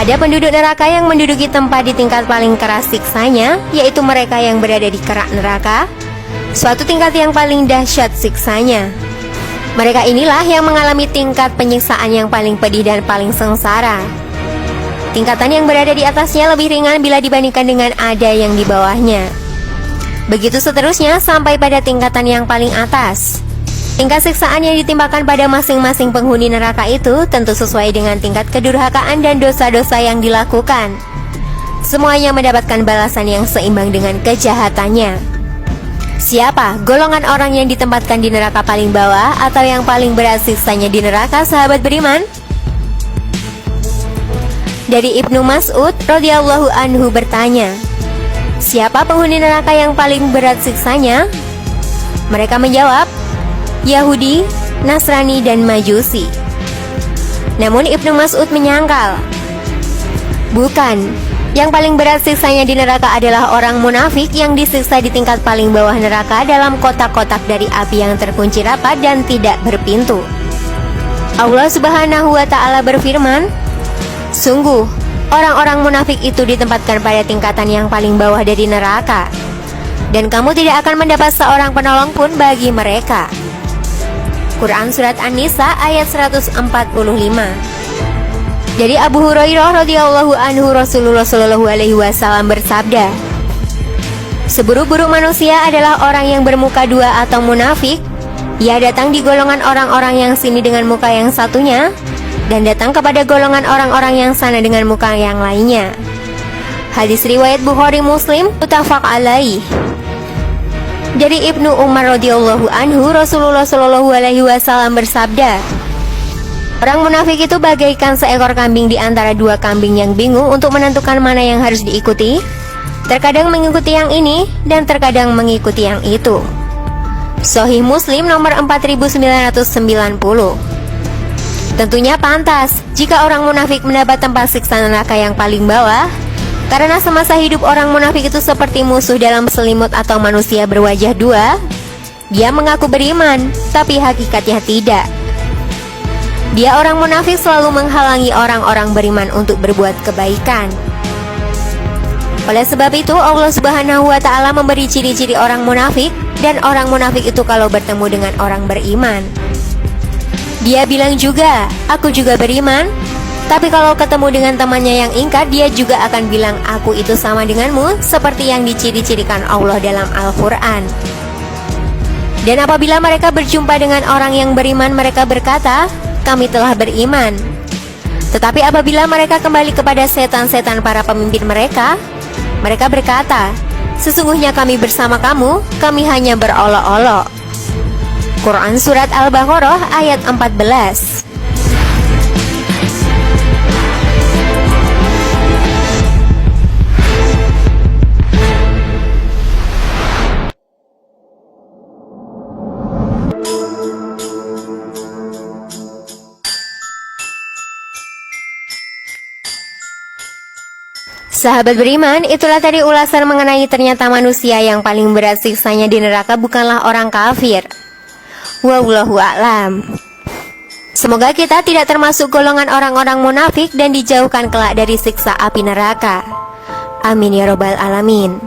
Ada penduduk neraka yang menduduki tempat di tingkat paling keras siksanya, yaitu mereka yang berada di kerak neraka, suatu tingkat yang paling dahsyat siksanya. Mereka inilah yang mengalami tingkat penyiksaan yang paling pedih dan paling sengsara. Tingkatan yang berada di atasnya lebih ringan bila dibandingkan dengan ada yang di bawahnya. Begitu seterusnya sampai pada tingkatan yang paling atas. Tingkat siksaan yang ditimpakan pada masing-masing penghuni neraka itu tentu sesuai dengan tingkat kedurhakaan dan dosa-dosa yang dilakukan. Semuanya mendapatkan balasan yang seimbang dengan kejahatannya. Siapa golongan orang yang ditempatkan di neraka paling bawah atau yang paling berat siksanya di neraka, sahabat beriman? Dari Ibnu Mas'ud radhiyallahu anhu bertanya, siapa penghuni neraka yang paling berat siksanya? Mereka menjawab, Yahudi, Nasrani, dan Majusi. Namun Ibnu Mas'ud menyangkal, bukan, yang paling berat siksanya di neraka adalah orang munafik yang disiksa di tingkat paling bawah neraka dalam kotak-kotak dari api yang terkunci rapat dan tidak berpintu. Allah Subhanahu wa Ta'ala berfirman, sungguh, orang-orang munafik itu ditempatkan pada tingkatan yang paling bawah dari neraka, dan kamu tidak akan mendapat seorang penolong pun bagi mereka. Quran Surat An-Nisa ayat 145. Dari Abu Hurairah radhiyallahu anhu, Rasulullah shallallahu alaihi wasallam bersabda, seburuk-buruk manusia adalah orang yang bermuka dua atau munafik. Ia datang di golongan orang-orang yang sini dengan muka yang satunya, dan datang kepada golongan orang-orang yang sana dengan muka yang lainnya. Hadis riwayat Bukhari Muslim, muttafaq alaih. Dari Ibnu Umar radhiyallahu anhu, Rasulullah shallallahu alaihi wasallam bersabda, orang munafik itu bagaikan seekor kambing di antara dua kambing yang bingung untuk menentukan mana yang harus diikuti. Terkadang mengikuti yang ini dan terkadang mengikuti yang itu. Sahih Muslim nomor 4990. Tentunya pantas jika orang munafik mendapat tempat siksa neraka yang paling bawah, karena semasa hidup orang munafik itu seperti musuh dalam selimut atau manusia berwajah dua. Dia mengaku beriman, tapi hakikatnya tidak. Dia orang munafik selalu menghalangi orang-orang beriman untuk berbuat kebaikan. Oleh sebab itu Allah Subhanahu wa Ta'ala memberi ciri-ciri orang munafik, dan orang munafik itu kalau bertemu dengan orang beriman, dia bilang juga, aku juga beriman. Tapi kalau ketemu dengan temannya yang ingkar, dia juga akan bilang, aku itu sama denganmu, seperti yang diciri-cirikan Allah dalam Al-Quran. Dan apabila mereka berjumpa dengan orang yang beriman, mereka berkata, kami telah beriman. Tetapi apabila mereka kembali kepada setan-setan para pemimpin mereka, mereka berkata, sesungguhnya kami bersama kamu, kami hanya berolok-olok. Quran Surat Al-Baqarah ayat 14. Sahabat beriman, itulah tadi ulasan mengenai ternyata manusia yang paling berat siksanya di neraka bukanlah orang kafir. Wallahu a'lam. Semoga kita tidak termasuk golongan orang-orang munafik dan dijauhkan kelak dari siksa api neraka. Amin ya robbal alamin.